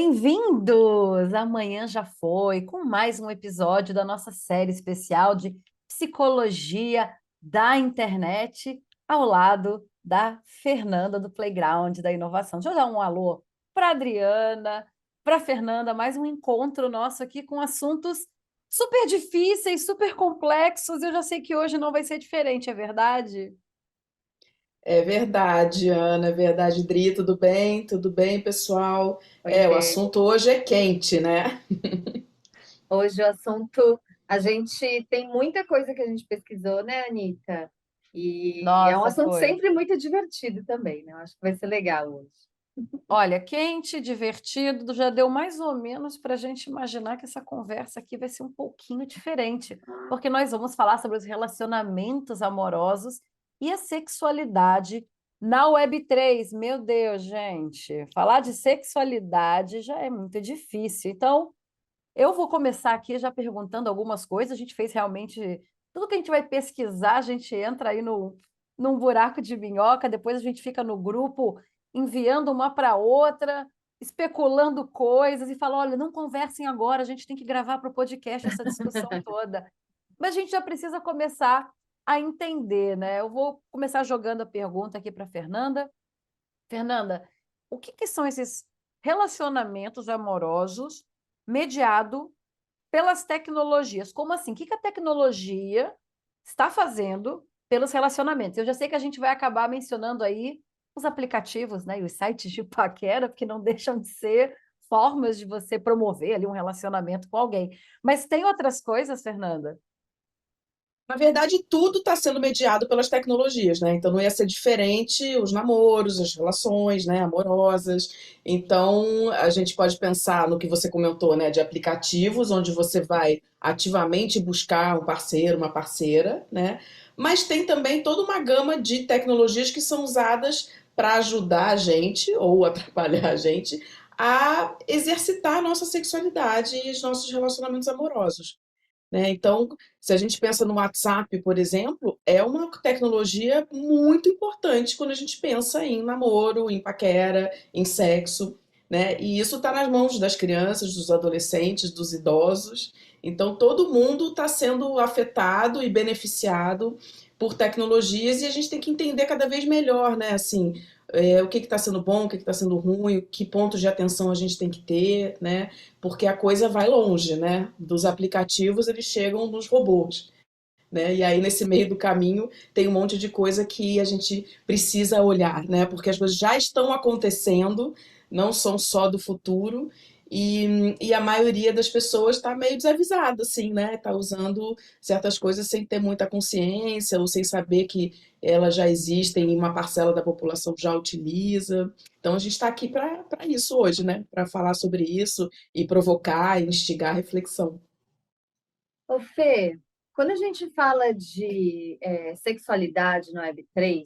Bem-vindos! Amanhã já foi, com mais um episódio da nossa série especial de psicologia da internet, ao lado da Fernanda do Playground da Inovação. Deixa eu dar um alô para Adriana, para Fernanda, mais um encontro nosso aqui com assuntos super difíceis, super complexos. Eu já sei que hoje não vai ser diferente, é verdade? É verdade, Ana, é verdade, Dri, tudo bem? Tudo bem, pessoal? Pois O é. assunto hoje é quente, né? Hoje o assunto, a gente tem muita coisa que a gente pesquisou, né, Anitta? E é um Nossa, assunto foi. sempre muito divertido também, né? Eu acho que vai ser legal hoje. Olha, quente, divertido, já deu mais ou menos para a gente imaginar que essa conversa aqui vai ser um pouquinho diferente, porque nós vamos falar sobre os relacionamentos amorosos e a sexualidade na Web3. Meu Deus, gente, falar de sexualidade já é muito difícil. Então, eu vou começar aqui já perguntando algumas coisas. A gente fez realmente tudo que a gente vai pesquisar, a gente entra aí no, num buraco de minhoca, depois a gente fica no grupo enviando uma para outra, especulando coisas e fala: olha, não conversem agora, a gente tem que gravar para o podcast essa discussão toda. Mas a gente já precisa começar a entender, né? Eu vou começar jogando a pergunta aqui para Fernanda. Fernanda, o que que são esses relacionamentos amorosos mediado pelas tecnologias? Como assim? O que que a tecnologia está fazendo pelos relacionamentos? Eu já sei que a gente vai acabar mencionando aí os aplicativos, né, e os sites de paquera, porque não deixam de ser formas de você promover ali um relacionamento com alguém. Mas tem outras coisas, Fernanda? Na verdade, tudo está sendo mediado pelas tecnologias, né? Então não ia ser diferente os namoros, as relações, né, amorosas. Então a gente pode pensar no que você comentou, né, de aplicativos, onde você vai ativamente buscar um parceiro, uma parceira, né? Mas tem também toda uma gama de tecnologias que são usadas para ajudar a gente ou atrapalhar a gente a exercitar a nossa sexualidade e os nossos relacionamentos amorosos, né? Então, se a gente pensa no WhatsApp, por exemplo, é uma tecnologia muito importante quando a gente pensa em namoro, em paquera, em sexo, né? E isso está nas mãos das crianças, dos adolescentes, dos idosos. Então, todo mundo está sendo afetado e beneficiado por tecnologias e a gente tem que entender cada vez melhor, né? Assim, o que está sendo bom, o que está sendo ruim, que pontos de atenção a gente tem que ter, né? Porque a coisa vai longe, né? Dos aplicativos eles chegam nos robôs, né? E aí nesse meio do caminho tem um monte de coisa que a gente precisa olhar, né? Porque as coisas já estão acontecendo, não são só do futuro. E a maioria das pessoas está meio desavisada, assim, né? Está usando certas coisas sem ter muita consciência ou sem saber que elas já existem e uma parcela da população já utiliza. Então a gente está aqui para isso hoje, né? Para falar sobre isso e provocar e instigar a reflexão. Ô, Fê, quando a gente fala de sexualidade no Web3,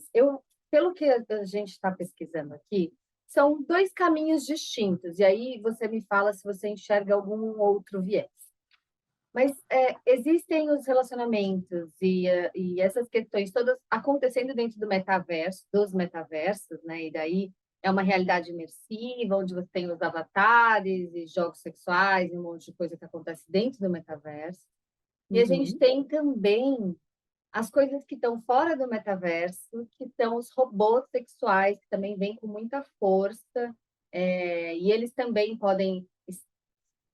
pelo que a gente está pesquisando aqui, são dois caminhos distintos. E aí você me fala se você enxerga algum outro viés. Mas existem os relacionamentos e essas questões todas acontecendo dentro do metaverso, dos metaversos, né? E daí é uma realidade imersiva, onde você tem os avatares e jogos sexuais, e um monte de coisa que acontece dentro do metaverso. E a gente Uhum. tem também as coisas que estão fora do metaverso, que são os robôs sexuais, que também vêm com muita força, e eles também podem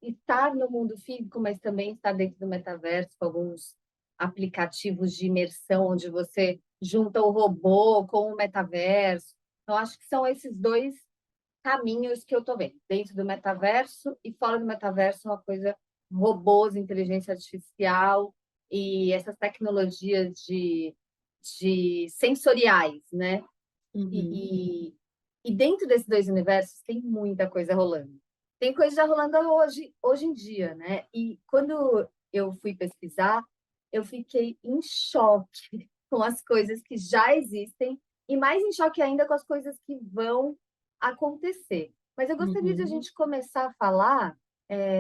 estar no mundo físico, mas também estar dentro do metaverso, com alguns aplicativos de imersão, onde você junta o robô com o metaverso. Então, acho que são esses dois caminhos que eu estou vendo. Dentro do metaverso e fora do metaverso, uma coisa robôs, inteligência artificial e essas tecnologias de sensoriais, né? Uhum. E dentro desses dois universos tem muita coisa rolando. Tem coisa já rolando hoje em dia, né? E quando eu fui pesquisar, eu fiquei em choque com as coisas que já existem e mais em choque ainda com as coisas que vão acontecer. Mas eu gostaria de a Uhum. gente começar a falar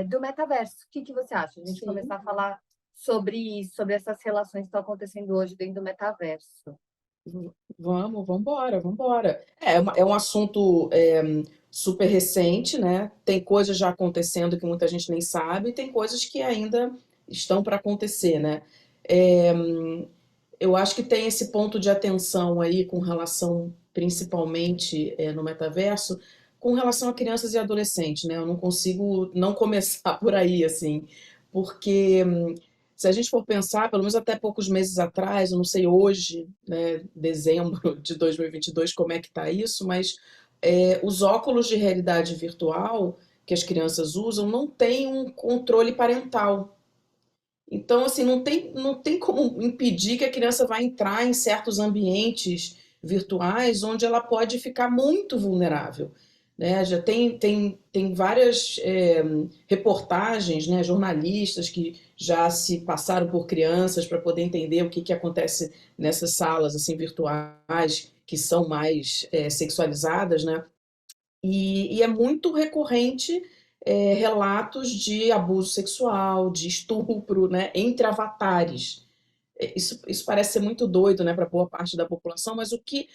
do metaverso. O que você acha? A gente Sim. começar a falar sobre isso, sobre essas relações que estão acontecendo hoje dentro do metaverso. Vamos embora, vamos embora. É um assunto super recente, né? Tem coisas já acontecendo que muita gente nem sabe, e tem coisas que ainda estão para acontecer, né? É, eu acho que tem esse ponto de atenção aí com relação, principalmente no metaverso, com relação a crianças e adolescentes, né? Eu não consigo não começar por aí, assim, porque se a gente for pensar, pelo menos até poucos meses atrás, eu não sei hoje, né, dezembro de 2022, como é que está isso, mas os óculos de realidade virtual que as crianças usam não têm um controle parental. Então, assim, não tem como impedir que a criança vá entrar em certos ambientes virtuais onde ela pode ficar muito vulnerável, né? Já tem várias reportagens, né, jornalistas que já se passaram por crianças para poder entender o que, que acontece nessas salas assim virtuais que são mais sexualizadas, né? E é muito recorrente relatos de abuso sexual, de estupro, né, entre avatares. Isso parece ser muito doido, né, para boa parte da população, mas o que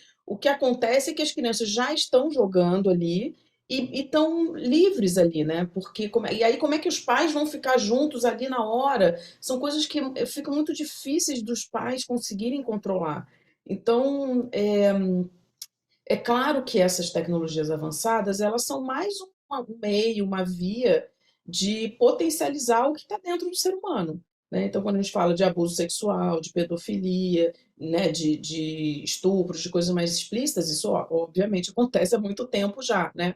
acontece é que as crianças já estão jogando ali e estão livres ali, né? Porque e aí como é que os pais vão ficar juntos ali na hora? São coisas que ficam muito difíceis dos pais conseguirem controlar. Então, é claro que essas tecnologias avançadas, elas são mais um meio, uma via de potencializar o que está dentro do ser humano, né? Então, quando a gente fala de abuso sexual, de pedofilia, né, de estupros, de coisas mais explícitas, isso obviamente acontece há muito tempo já, né?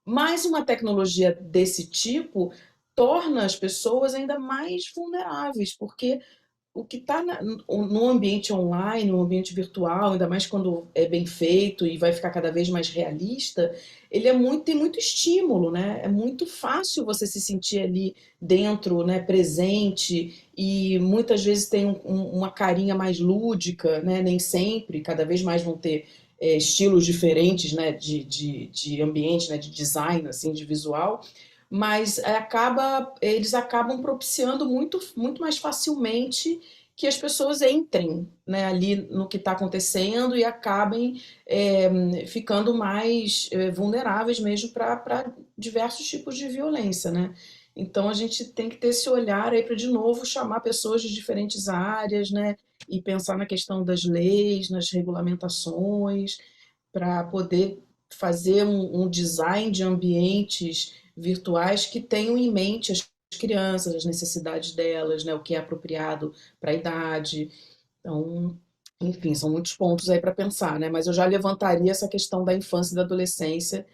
Mas uma tecnologia desse tipo torna as pessoas ainda mais vulneráveis, porque o que está no ambiente online, no ambiente virtual, ainda mais quando é bem feito e vai ficar cada vez mais realista, ele tem muito estímulo, né? É muito fácil você se sentir ali dentro, né, presente, e muitas vezes tem uma carinha mais lúdica, né? Nem sempre, cada vez mais vão ter estilos diferentes, né, de ambiente, né, de design, assim, de visual, mas eles acabam propiciando muito, muito mais facilmente que as pessoas entrem, né, ali no que está acontecendo e acabem ficando mais vulneráveis mesmo para diversos tipos de violência, né? Então a gente tem que ter esse olhar aí para de novo chamar pessoas de diferentes áreas, né, e pensar na questão das leis, nas regulamentações, para poder fazer um design de ambientes virtuais que tenham em mente as crianças, as necessidades delas, né, o que é apropriado para a idade. Então, enfim, são muitos pontos aí para pensar, né? Mas eu já levantaria essa questão da infância e da adolescência,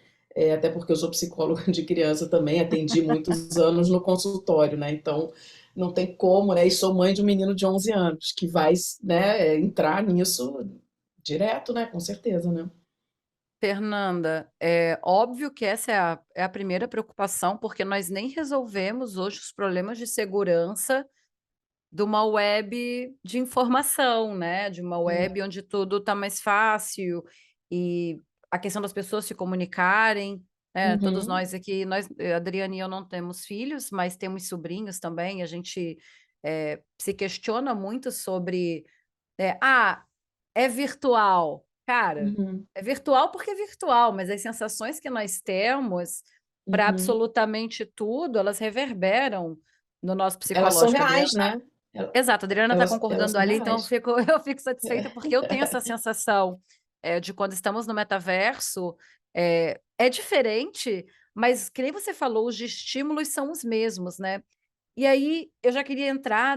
até porque eu sou psicóloga de criança também, atendi muitos anos no consultório, né? Então, não tem como, né? E sou mãe de um menino de 11 anos, que vai, né, entrar nisso direto, né? Com certeza, né? Fernanda, é óbvio que essa é a primeira preocupação, porque nós nem resolvemos hoje os problemas de segurança de uma web de informação, né? De uma web onde tudo está mais fácil e a questão das pessoas se comunicarem, né? Todos Uhum, nós aqui, Adriana e eu não temos filhos, mas temos sobrinhos também. A gente se questiona muito sobre, é virtual. Cara, uhum, é virtual porque é virtual, mas as sensações que nós temos para uhum. absolutamente tudo, elas reverberam no nosso Elas são psicológico. reais, né? Exato, a Adriana está Elas concordando são ali, então eu reais. fico, eu fico satisfeita porque eu tenho essa sensação de quando estamos no metaverso, é diferente, mas que nem você falou, os estímulos são os mesmos, né? E aí eu já queria entrar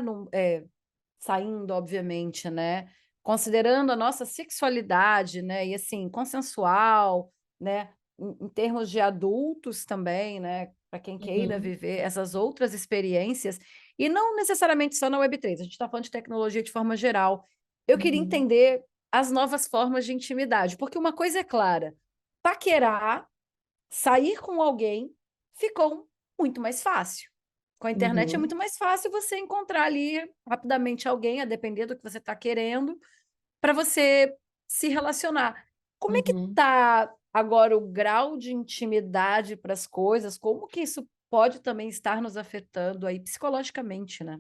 saindo, obviamente, né? Considerando a nossa sexualidade, né? E assim, consensual, né? Em termos de adultos também, né? Para quem queira Uhum, viver essas outras experiências, e não necessariamente só na Web3, a gente está falando de tecnologia de forma geral. Eu queria uhum, entender as novas formas de intimidade, porque uma coisa é clara: paquerar, sair com alguém, ficou muito mais fácil. Com a internet é uhum, muito mais fácil você encontrar ali rapidamente alguém, a depender do que você está querendo, para você se relacionar. Como é que uhum. está agora o grau de intimidade para as coisas? Como que isso pode também estar nos afetando aí psicologicamente, né?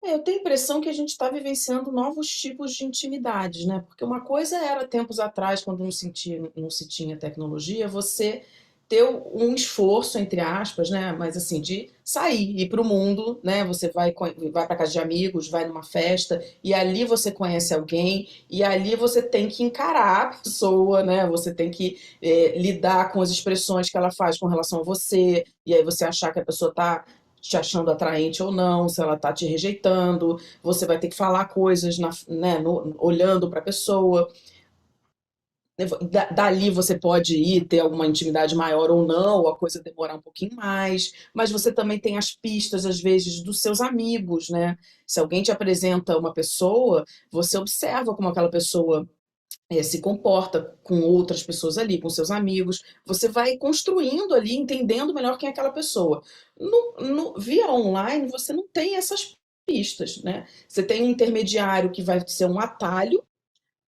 Eu tenho a impressão que a gente está vivenciando novos tipos de intimidades, né? Porque uma coisa era, tempos atrás, quando não se tinha tecnologia, você ter um esforço, entre aspas, né? Mas assim, de sair, ir para o mundo, né? Você vai para casa de amigos, vai numa festa, e ali você conhece alguém, e ali você tem que encarar a pessoa, né? Você tem que lidar com as expressões que ela faz com relação a você, e aí você achar que a pessoa está te achando atraente ou não, se ela está te rejeitando, você vai ter que falar coisas né, olhando para a pessoa. Dali você pode ir ter alguma intimidade maior ou não, ou a coisa demorar um pouquinho mais, mas você também tem as pistas, às vezes, dos seus amigos, né? Se alguém te apresenta uma pessoa, você observa como aquela pessoa se comporta com outras pessoas ali, com seus amigos. Você vai construindo ali, entendendo melhor quem é aquela pessoa. Via online, você não tem essas pistas, né? Você tem um intermediário que vai ser um atalho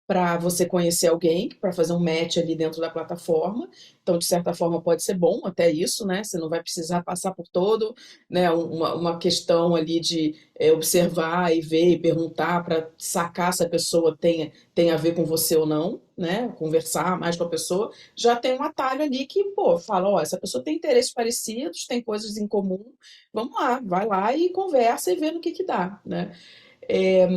para você conhecer alguém, para fazer um match ali dentro da plataforma. Então, de certa forma, pode ser bom até isso, né? Você não vai precisar passar por todo, né, uma questão ali de observar e ver e perguntar para sacar se a pessoa tem a ver com você ou não, né? Conversar mais com a pessoa. Já tem um atalho ali que, pô, fala, ó, essa pessoa tem interesses parecidos, tem coisas em comum, vamos lá, vai lá e conversa e vê no que dá, né? É,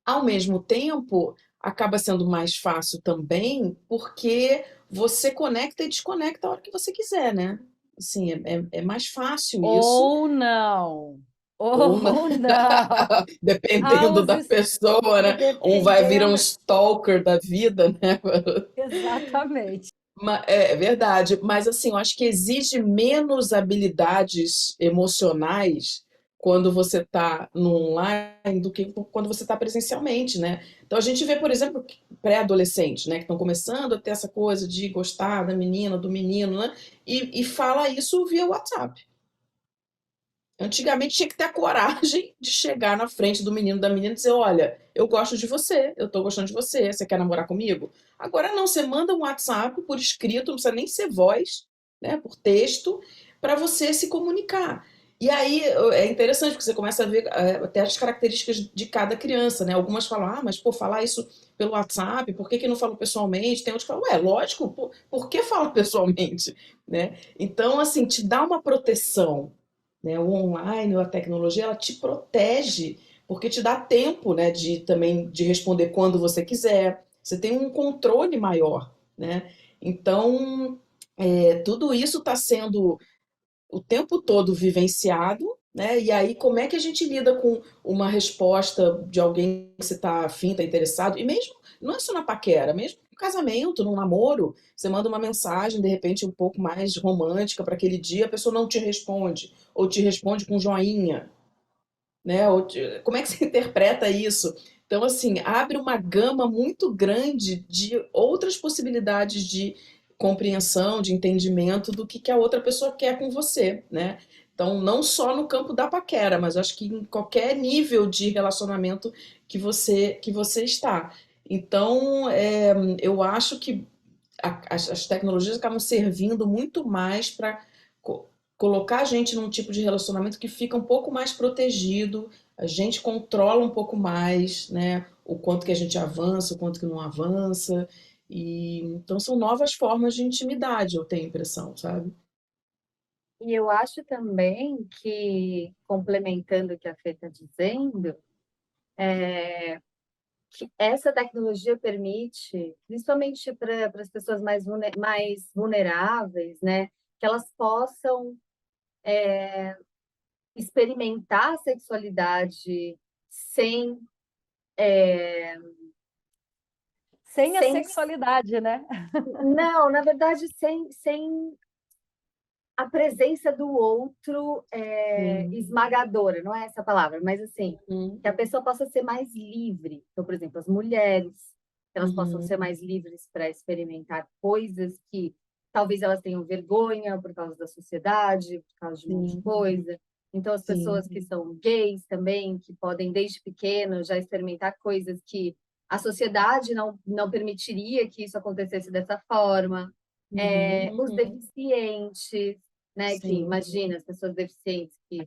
ao mesmo tempo, acaba sendo mais fácil também, porque você conecta e desconecta a hora que você quiser, né? Assim, é mais fácil isso, Ou não. ou não, Ou não. dependendo da Houses, pessoa, né? Um vai virar um dependendo. stalker da vida, né? Exatamente. É verdade, mas assim, eu acho que exige menos habilidades emocionais quando você está no online do que quando você está presencialmente, né? Então a gente vê, por exemplo, pré-adolescentes, né, que estão começando a ter essa coisa de gostar da menina, do menino, né? E fala isso via WhatsApp. Antigamente tinha que ter a coragem de chegar na frente do menino, da menina e dizer: Olha, eu gosto de você, eu tô gostando de você, você quer namorar comigo? Agora não, você manda um WhatsApp por escrito, não precisa nem ser voz, né, por texto, para você se comunicar. E aí é interessante, porque você começa a ver até as características de cada criança, né? Algumas falam, mas pô, falar isso pelo WhatsApp, por que que não falo pessoalmente? Tem outros que falam, lógico, por que fala pessoalmente? Né? Então, assim, te dá uma proteção, né? O online, a tecnologia, ela te protege, porque te dá tempo, né, de também de responder quando você quiser. Você tem um controle maior, né? Então, tudo isso está sendo o tempo todo vivenciado, né? E aí, como é que a gente lida com uma resposta de alguém que você está afim, está interessado? E mesmo, não é só na paquera, mesmo no casamento, no namoro, você manda uma mensagem, de repente, um pouco mais romântica para aquele dia, a pessoa não te responde, ou te responde com joinha, né? Como é que você interpreta isso? Então, assim, abre uma gama muito grande de outras possibilidades de compreensão, de entendimento do que a outra pessoa quer com você, né? Então, não só no campo da paquera, mas acho que em qualquer nível de relacionamento que você está. Então, eu acho que as tecnologias acabam servindo muito mais para colocar a gente num tipo de relacionamento que fica um pouco mais protegido, a gente controla um pouco mais, né, o quanto que a gente avança, o quanto que não avança. E então são novas formas de intimidade, eu tenho a impressão, sabe? E eu acho também que, complementando o que a Fê está dizendo, que essa tecnologia permite, principalmente para as pessoas mais vulneráveis, né, que elas possam experimentar a sexualidade sem, Sem a sem, sexualidade, né? não, na verdade, sem a presença do outro Sim. esmagadora, não é essa a palavra, mas assim, Uhum. que a pessoa possa ser mais livre. Então, por exemplo, as mulheres, que elas possam Uhum. ser mais livres para experimentar coisas que talvez elas tenham vergonha por causa da sociedade, por causa de um monte de Sim, coisa. Então, as sim, pessoas que são gays também, que podem desde pequeno já experimentar coisas que a sociedade não permitiria que isso acontecesse dessa forma. Os uhum. deficientes, né? Que Sim, imagina as pessoas deficientes que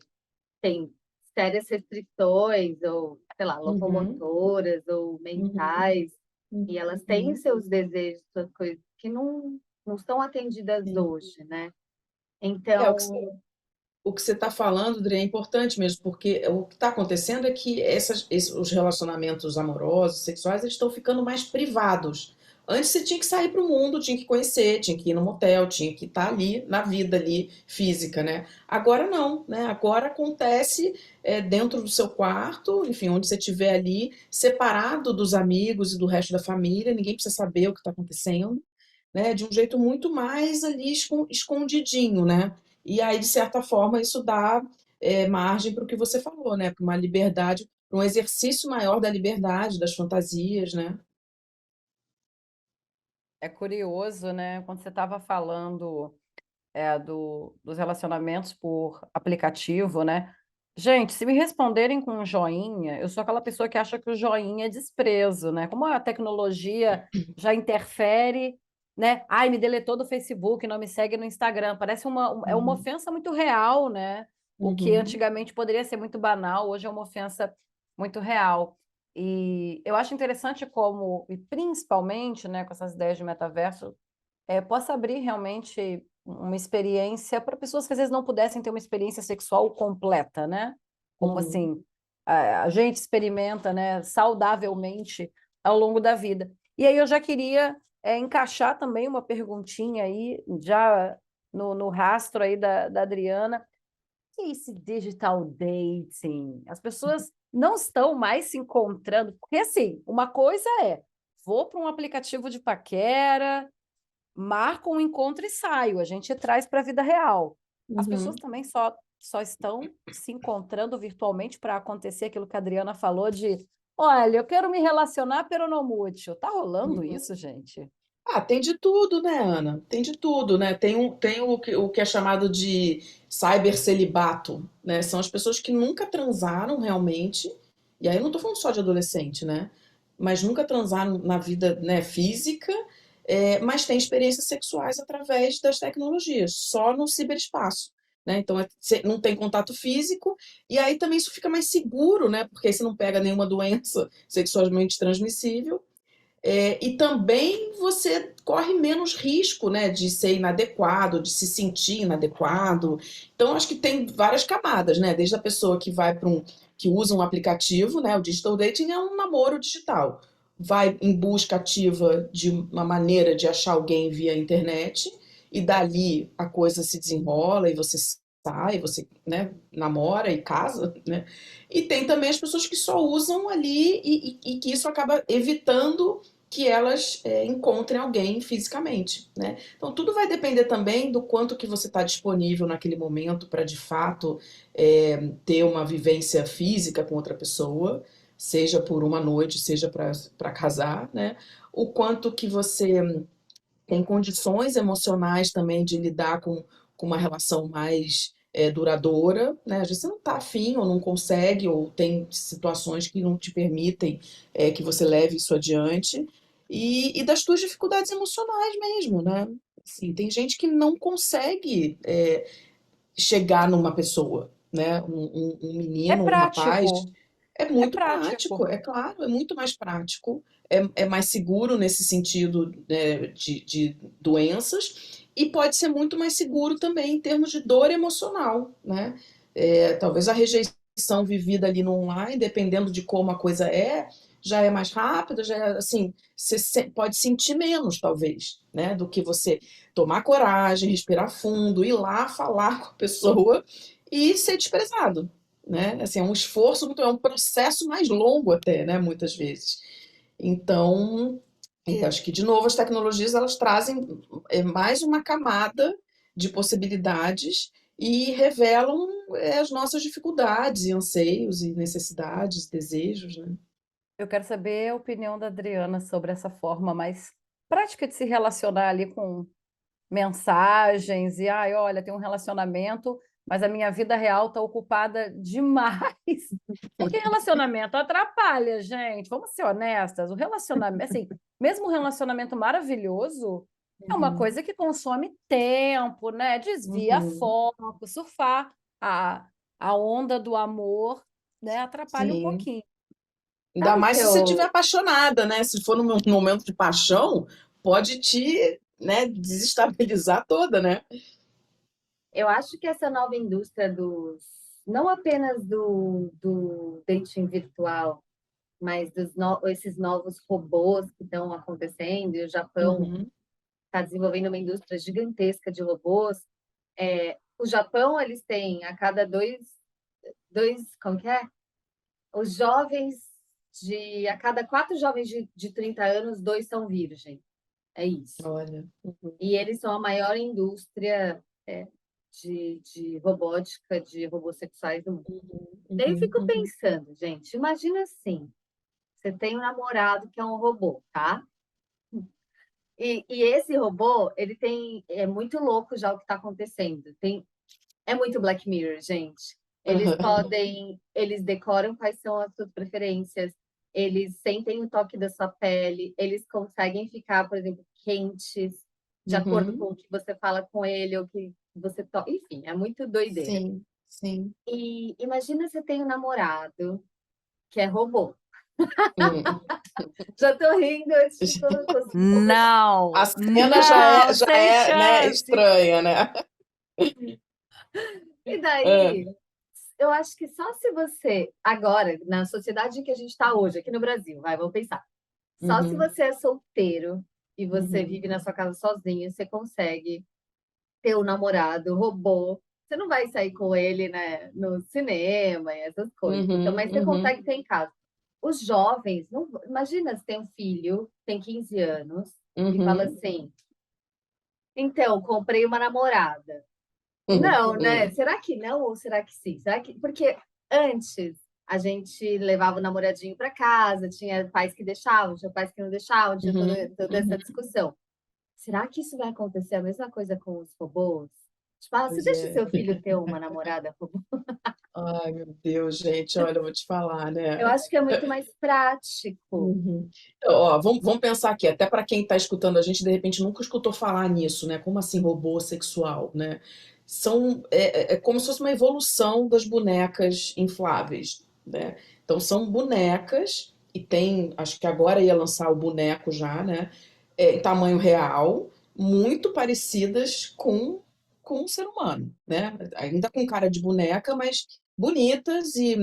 têm sérias restrições, ou, sei lá, Uhum, locomotoras ou uhum, mentais, e elas têm uhum, seus desejos, suas coisas que não estão atendidas sim. hoje, né? É, Então, o que você está falando, Adri, é importante mesmo, porque o que está acontecendo é que os relacionamentos amorosos, sexuais, eles estão ficando mais privados. Antes você tinha que sair para o mundo, tinha que conhecer, tinha que ir no motel, tinha que estar ali na vida ali física, né? Agora não, né? Agora acontece dentro do seu quarto, enfim, onde você estiver ali, separado dos amigos e do resto da família, ninguém precisa saber o que está acontecendo, né? De um jeito muito mais ali escondidinho, né? E aí, de certa forma, isso dá margem para o que você falou, né? Para uma liberdade, para um exercício maior da liberdade, das fantasias, né? É curioso, né? Quando você estava falando dos relacionamentos por aplicativo, né? Gente, se me responderem com um joinha, eu sou aquela pessoa que acha que o joinha é desprezo, né? Como a tecnologia já interfere, né? Ai, me deletou do Facebook, não me segue no Instagram. Parece é uma Uhum, ofensa muito real, né? O que uhum, antigamente poderia ser muito banal, hoje é uma ofensa muito real. E eu acho interessante como, e principalmente, né, com essas ideias de metaverso, possa abrir realmente uma experiência para pessoas que às vezes não pudessem ter uma experiência sexual completa, né? Como uhum. assim, a gente experimenta, né, saudavelmente ao longo da vida. E aí eu já queria encaixar também uma perguntinha aí, já no rastro aí da Adriana. Que é esse digital dating? As pessoas não estão mais se encontrando, porque assim, uma coisa é, vou para um aplicativo de paquera, marco um encontro e saio, a gente traz para a vida real. As pessoas Uhum, também só estão se encontrando virtualmente para acontecer aquilo que a Adriana falou de, olha, eu quero me relacionar, pero não mútil. Tá rolando uhum. isso, gente? Ah, tem de tudo, né, Ana? Tem de tudo, né? Tem o que é chamado de cybercelibato, né? São as pessoas que nunca transaram realmente, e aí eu não tô falando só de adolescente, né? Mas nunca transaram na vida, né, física, mas têm experiências sexuais através das tecnologias, só no ciberespaço, né? Então você não tem contato físico, e aí também isso fica mais seguro, né? Porque aí você não pega nenhuma doença sexualmente transmissível. E também você corre menos risco, né, de ser inadequado, de se sentir inadequado. Então, acho que tem várias camadas, né? Desde a pessoa que vai para que usa um aplicativo, né? O digital dating é um namoro digital. Vai em busca ativa de uma maneira de achar alguém via internet, e dali a coisa se desenrola e você sai, você, né, namora e casa, né? E tem também as pessoas que só usam ali e que isso acaba evitando que elas encontrem alguém fisicamente, né? Então tudo vai depender também do quanto que você está disponível naquele momento para de fato ter uma vivência física com outra pessoa, seja por uma noite, seja para casar, né? O quanto que você tem condições emocionais também de lidar com uma relação mais duradoura, né? Às vezes você não está afim ou não consegue, ou tem situações que não te permitem que você leve isso adiante, e das tuas dificuldades emocionais mesmo, né? Assim, tem gente que não consegue chegar numa pessoa, né? Um É menino, um rapaz, prático, é é muito prático, prático. é claro, é muito mais prático, é mais seguro nesse sentido, né, de doenças, e pode ser muito mais seguro também em termos de dor emocional, né? Talvez a rejeição vivida ali no online, dependendo de como a coisa já é mais rápida, já é assim, você pode sentir menos, talvez, né? Do que você tomar coragem, respirar fundo, ir lá falar com a pessoa e ser desprezado, né? Assim, é um esforço, é um processo mais longo até, né? Muitas vezes. Então, acho que de novo as tecnologias elas trazem mais uma camada de possibilidades e revelam as nossas dificuldades e anseios e necessidades, desejos, né? Eu quero saber a opinião da Adriana sobre essa forma mais prática de se relacionar ali com mensagens e, ai, olha, tem um relacionamento, mas a minha vida real está ocupada demais. Porque relacionamento atrapalha, gente. Vamos ser honestas. O relacionamento, assim, mesmo um relacionamento maravilhoso, é uma Uhum, coisa que consome tempo, né? Desvia uhum, foco, surfar a onda do amor, né, atrapalha um Sim. pouquinho. Ainda Sabe o mais que se você estiver eu, apaixonada, né? Se for num momento de paixão, pode te, né, desestabilizar toda, né? eu acho que essa nova indústria não apenas do dating virtual, mas esses novos robôs que estão acontecendo, e o Japão Uhum, está desenvolvendo uma indústria gigantesca de robôs. O Japão, eles têm a cada como que é? Os jovens a cada 4 jovens de 30 anos, 2 são virgem. É isso. olha. Uhum, E eles são a maior indústria de robótica, de robôs sexuais do mundo. uhum, Daí eu uhum, fico uhum, pensando, gente, imagina assim, você tem um namorado que é um robô, tá? E esse robô, é muito louco já o que está acontecendo. É muito Black Mirror, gente. uhum, Eles decoram quais são as suas preferências, eles sentem o toque da sua pele, eles conseguem ficar, por exemplo, quentes, de acordo com uhum. o que você fala com ele, ou que você toca. Enfim, é muito doideira. Sim, sim. E imagina você tem um namorado que é robô. Hum. Já tô rindo antes de começar. A Não, cena não, já sem é, né, chance. estranha, né? E É. daí, eu acho que só se você, agora, na sociedade em que a gente está hoje, aqui no Brasil, vamos pensar. Só se Uhum, você é solteiro e você uhum, vive na sua casa sozinho, você consegue ter um namorado robô. Você não vai sair com ele, né, no cinema e essas coisas. Então, uhum, mas você uhum, consegue ter em casa. Os jovens, não, imagina se tem um filho, tem 15 anos, e fala uhum, assim: então, comprei uma namorada. uhum, Não, né? uhum, Será que não ou será que sim? Porque antes a gente levava o namoradinho para casa, tinha pais que deixavam, tinha pais que não deixavam, tinha uhum, toda essa uhum. discussão. Será que isso vai acontecer a mesma coisa com os robôs? Tipo, você Pois deixa é. seu filho ter uma namorada robô? Ai, meu Deus, gente, olha, eu vou te falar, Eu né? acho que é muito mais prático. Uhum. Então, ó, vamos pensar aqui, até para quem está escutando a gente, de repente nunca escutou falar nisso, né? Como assim robô sexual, né? É como se fosse uma evolução das bonecas infláveis, né? Então são bonecas, e tem, acho que agora ia lançar o boneco já, né? Em tamanho real, muito parecidas com um ser humano, né? Ainda com cara de boneca, mas bonitas e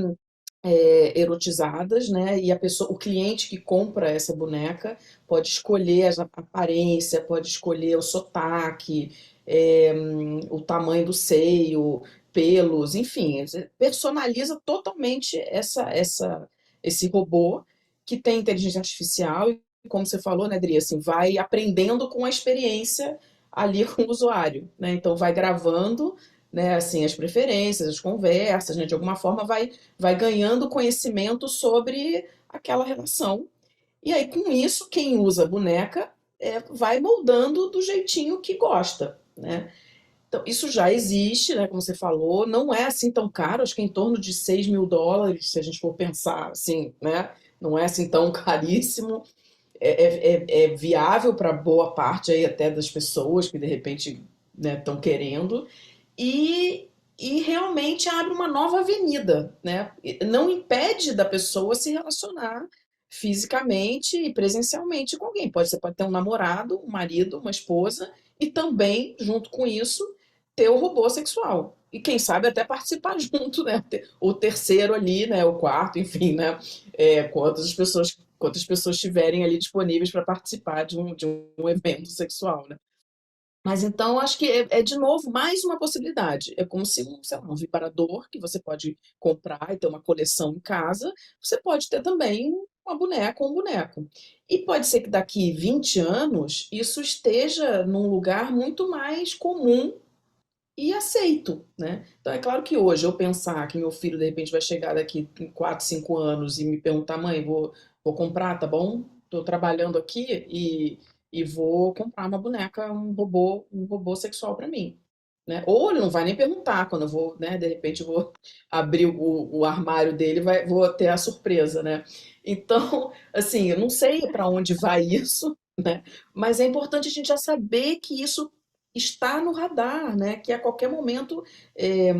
erotizadas, né? E o cliente que compra essa boneca pode escolher a aparência, pode escolher o sotaque, o tamanho do seio, pelos, enfim, personaliza totalmente esse robô que tem inteligência artificial e, como você falou, né, Adri, assim, vai aprendendo com a experiência ali com o usuário, né? Então vai gravando, né, assim, as preferências, as conversas, né? De alguma forma vai ganhando conhecimento sobre aquela relação. E aí, com isso, quem usa a boneca vai moldando do jeitinho que gosta, né? Então, isso já existe, né? Como você falou, não é assim tão caro, acho que é em torno de US$ 6.000, se a gente for pensar assim, né? Não é assim tão caríssimo, é viável para boa parte aí até das pessoas que de repente, né, estão querendo e, e realmente abre uma nova avenida, né? Não impede da pessoa se relacionar fisicamente e presencialmente com alguém. Você pode ter um namorado, um marido, uma esposa e também, junto com isso, ter o robô sexual. E quem sabe até participar junto, né? O terceiro ali, né? O quarto, enfim, né? Quantas pessoas estiverem ali disponíveis para participar de um evento sexual, né? Mas então acho que é de novo mais uma possibilidade. É como se sei lá, um vibrador que você pode comprar e ter uma coleção em casa, você pode ter também uma boneca ou um boneco. E pode ser que daqui 20 anos isso esteja num lugar muito mais comum e aceito, né? Então é claro que hoje eu pensar que meu filho de repente vai chegar daqui em 4, 5 anos e me perguntar, mãe, vou comprar, tá bom? Estou trabalhando aqui e vou comprar uma boneca, um robô sexual para mim, né? Ou ele não vai nem perguntar quando eu vou, né? De repente eu vou abrir o armário dele, vou ter a surpresa, né? Então, assim, eu não sei para onde vai isso, né? Mas é importante a gente já saber que isso está no radar, né? Que a qualquer momento é,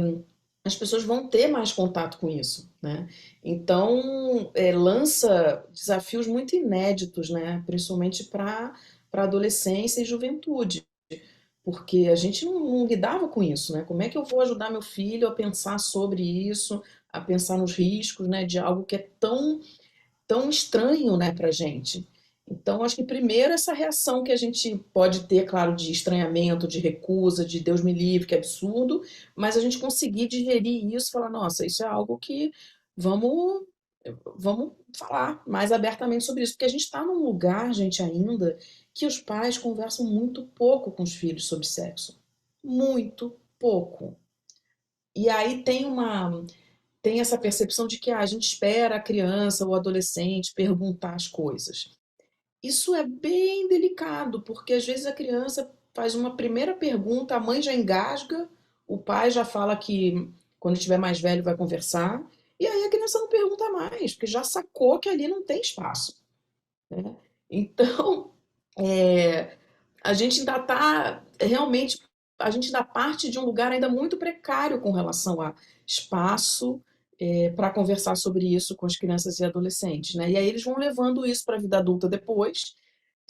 as pessoas vão ter mais contato com isso, né? Então, lança desafios muito inéditos, né? Principalmente para adolescência e juventude, porque a gente não lidava com isso, né? Como é que eu vou ajudar meu filho a pensar sobre isso, a pensar nos riscos, né, de algo que é tão estranho, né, para gente. Então, acho que primeiro essa reação que a gente pode ter, claro, de estranhamento, de recusa, de Deus me livre, que absurdo, mas a gente conseguir digerir isso e falar, nossa, isso é algo que vamos, vamos falar mais abertamente sobre isso, porque a gente está num lugar, gente, ainda, que os pais conversam muito pouco com os filhos sobre sexo. Muito pouco. E aí tem essa percepção de que a gente espera a criança ou o adolescente perguntar as coisas. Isso é bem delicado, porque às vezes a criança faz uma primeira pergunta, a mãe já engasga, o pai já fala que quando estiver mais velho vai conversar, e aí a criança não pergunta mais, porque já sacou que ali não tem espaço, né? Então, é, a gente ainda está realmente, a gente ainda parte de um lugar ainda muito precário com relação a espaço para conversar sobre isso com as crianças e adolescentes, né? E aí eles vão levando isso para a vida adulta depois,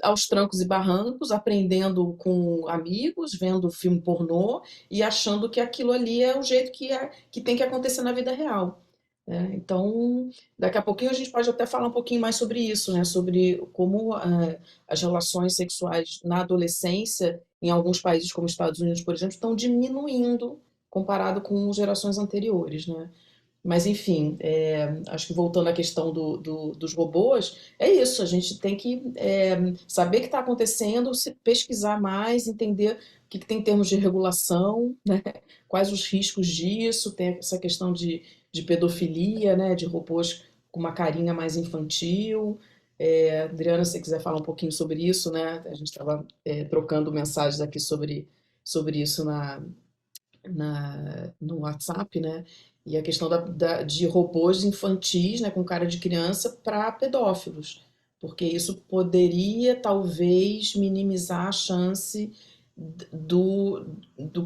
aos trancos e barrancos, aprendendo com amigos, vendo filme pornô e achando que aquilo ali é o jeito que tem que acontecer na vida real, né? Então, daqui a pouquinho a gente pode até falar um pouquinho mais sobre isso, né? Sobre como as relações sexuais na adolescência, em alguns países como os Estados Unidos, por exemplo, estão diminuindo comparado com gerações anteriores, né? Mas, enfim, acho que voltando à questão dos robôs, é isso, a gente tem que saber o que está acontecendo, se pesquisar mais, entender o que tem em termos de regulação, né? Quais os riscos disso, tem essa questão de pedofilia, né? De robôs com uma carinha mais infantil. Adriana, se você quiser falar um pouquinho sobre isso, né? A gente estava trocando mensagens aqui sobre isso no WhatsApp, né? E a questão de robôs infantis, né, com cara de criança, para pedófilos, porque isso poderia talvez minimizar a chance do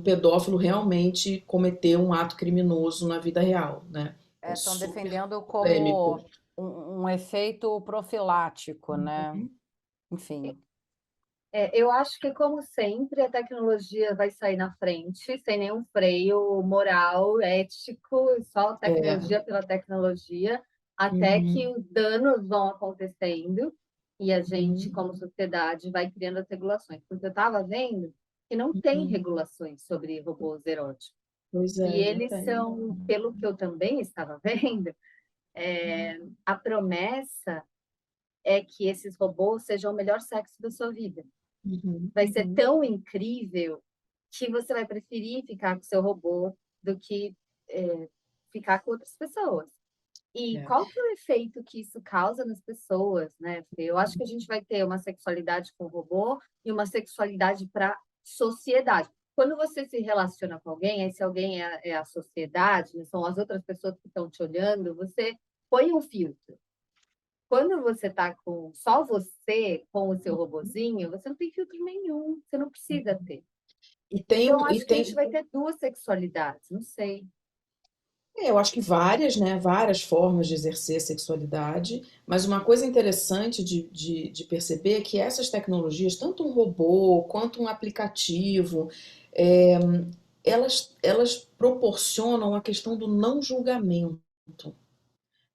pedófilo realmente cometer um ato criminoso na vida real, né? É Estão super defendendo polêmico. como um efeito profilático, né? Uhum. Enfim. Eu acho que, como sempre, a tecnologia vai sair na frente, sem nenhum freio moral, ético, só É. tecnologia pela tecnologia, até que Uhum. os danos vão acontecendo e a gente, Uhum. como sociedade, vai criando as regulações. Porque eu estava vendo que não tem Uhum. regulações sobre robôs eróticos. Pois E é, não eles tem. são, pelo que eu também estava vendo, a promessa é que esses robôs sejam o melhor sexo da sua vida. Uhum. Vai ser tão incrível que você vai preferir ficar com seu robô do que ficar com outras pessoas. E É. qual que é o efeito que isso causa nas pessoas, né? Fê? Eu acho que a gente vai ter uma sexualidade com o robô e uma sexualidade para sociedade. Quando você se relaciona com alguém, aí se alguém é a sociedade, né, são as outras pessoas que estão te olhando, você põe um filtro. Quando você está com só você, com o seu robozinho, você não tem filtro nenhum, você não precisa ter. E tem, Então, e acho que a gente tem vai ter duas sexualidades, não sei. Eu acho que várias, né? Várias formas de exercer a sexualidade, mas uma coisa interessante de perceber é que essas tecnologias, tanto um robô quanto um aplicativo, é, elas proporcionam a questão do não julgamento,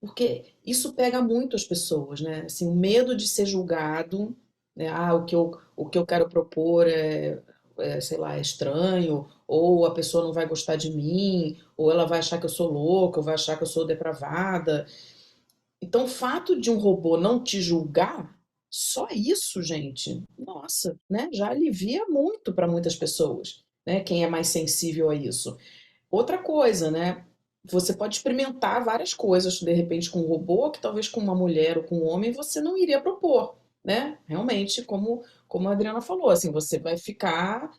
porque isso pega muito as pessoas, né? Assim, o medo de ser julgado, né? O que eu quero propor sei lá, é estranho, ou a pessoa não vai gostar de mim, ou ela vai achar que eu sou louca, ou vai achar que eu sou depravada. Então, o fato de um robô não te julgar, só isso, gente, nossa, né? Já alivia muito para muitas pessoas, né? Quem é mais sensível a isso. Outra coisa, né? Você pode experimentar várias coisas, de repente, com um robô, que talvez com uma mulher ou com um homem você não iria propor, né? Realmente, como a Adriana falou, assim, você vai ficar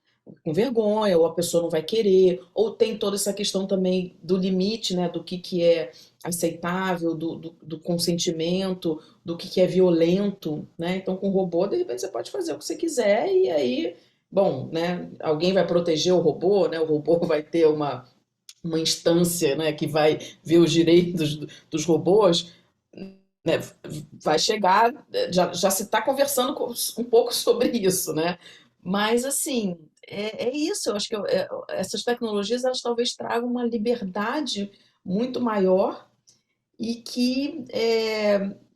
com vergonha, ou a pessoa não vai querer, ou tem toda essa questão também do limite, né? Do que é aceitável, do consentimento, do que é violento, né? Então, com o robô, de repente, você pode fazer o que você quiser, e aí, bom, né? Alguém vai proteger o robô, né? O robô vai ter uma instância, né, que vai ver os direitos dos robôs, né, vai chegar, já se está conversando um pouco sobre isso, né? Mas assim, é isso. Eu acho que essas tecnologias elas talvez tragam uma liberdade muito maior e que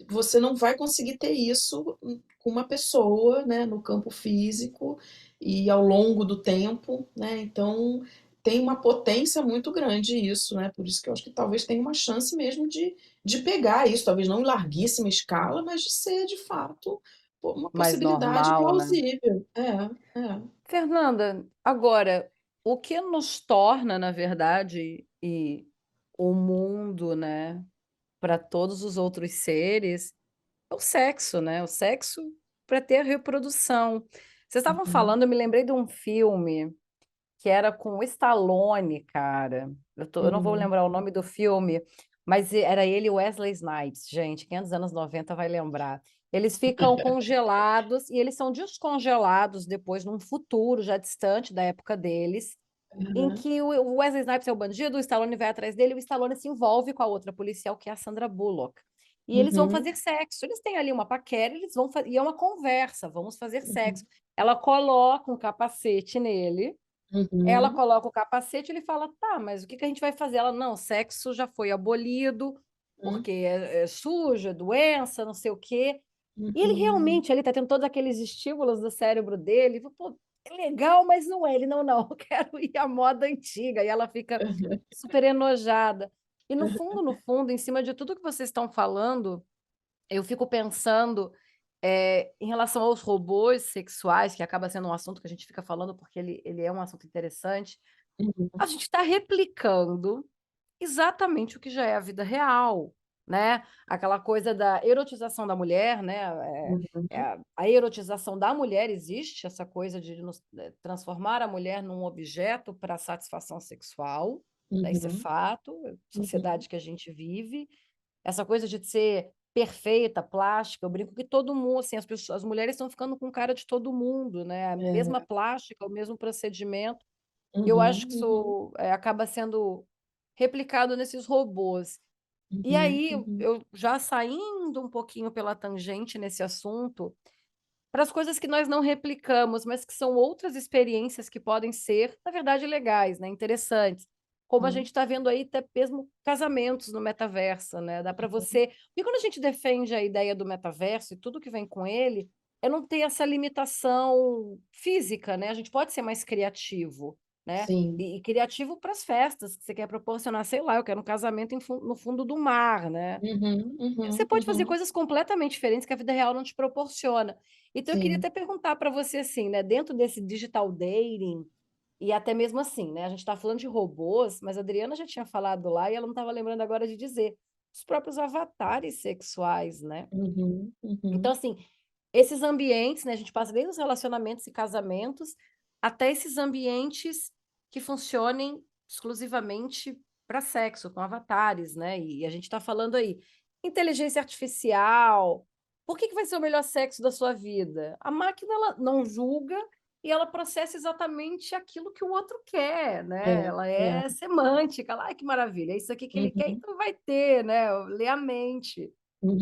você não vai conseguir ter isso com uma pessoa, né, no campo físico e ao longo do tempo, né? Então tem uma potência muito grande isso, né? Por isso que eu acho que talvez tenha uma chance mesmo de pegar isso, talvez não em larguíssima escala, mas de ser de fato uma Mais possibilidade normal, né? plausível. É. Fernanda, agora, o que nos torna, na verdade, e o mundo, né, para todos os outros seres, é o sexo, né? O sexo para ter a reprodução. Vocês estavam Uhum, falando, eu me lembrei de um filme que era com o Stallone, cara. Eu não vou uhum, lembrar o nome do filme, mas era ele e o Wesley Snipes. Gente, quem é dos anos 90 vai lembrar. Eles ficam congelados e eles são descongelados depois num futuro já distante da época deles, em uhum, que o Wesley Snipes é o bandido, o Stallone vai atrás dele, e o Stallone se envolve com a outra policial, que é a Sandra Bullock. E eles vão uhum, fazer sexo. Eles têm ali uma paquera, eles vão e é uma conversa, vamos fazer sexo. Ela coloca um capacete nele, ela uhum, coloca o capacete, ele fala, tá, mas o que que a gente vai fazer? Ela, não, sexo já foi abolido, uhum, porque é sujo, é doença, não sei o quê. E ele uhum, realmente, ele tá tendo todos aqueles estímulos do cérebro dele, pô, é legal, mas não é. Ele, não, não, eu quero ir à moda antiga. E ela fica uhum, super enojada. E no fundo, em cima de tudo que vocês estão falando, eu fico pensando em relação aos robôs sexuais, que acaba sendo um assunto que a gente fica falando porque ele é um assunto interessante. A uhum, gente está replicando exatamente o que já é a vida real, né? Aquela coisa da erotização da mulher, né? uhum, A erotização da mulher existe, essa coisa de transformar a mulher num objeto para satisfação sexual, né? Isso é uhum, fato, uhum. sociedade que a gente vive. Essa coisa de ser perfeita, plástica, eu brinco que todo mundo, assim, as mulheres estão ficando com cara de todo mundo, né? A mesma É. plástica, o mesmo procedimento. Eu acho Uhum, que uhum, isso acaba sendo replicado nesses robôs. E uhum, aí, uhum, eu já saindo um pouquinho pela tangente nesse assunto, para as coisas que nós não replicamos, mas que são outras experiências que podem ser, na verdade, legais, né? Interessantes. Como a gente uhum, está vendo aí até mesmo casamentos no metaverso, né? Dá para você. E quando a gente defende a ideia do metaverso e tudo que vem com ele, é não ter essa limitação física, né? A gente pode ser mais criativo, né? sim. E criativo para as festas que você quer proporcionar, sei lá, eu quero um casamento no fundo do mar, né? Uhum, Você uhum, pode fazer uhum, coisas completamente diferentes que a vida real não te proporciona. Então, eu queria sim. até perguntar para você assim, né? Dentro desse digital dating, e até mesmo assim, né? A gente está falando de robôs, mas a Adriana já tinha falado lá e ela não estava lembrando agora de dizer. Os próprios avatares sexuais, né? Uhum, Então, uhum, assim, esses ambientes, né? A gente passa desde os relacionamentos e casamentos até esses ambientes que funcionem exclusivamente para sexo, com avatares, né? E a gente está falando aí, inteligência artificial. Por que que vai ser o melhor sexo da sua vida? A máquina ela não julga e ela processa exatamente aquilo que o outro quer, né? é, Ela é. é semântica. Ela, ai, que maravilha, é isso aqui que ele quer, Uhum, então vai ter, né? Lê a mente.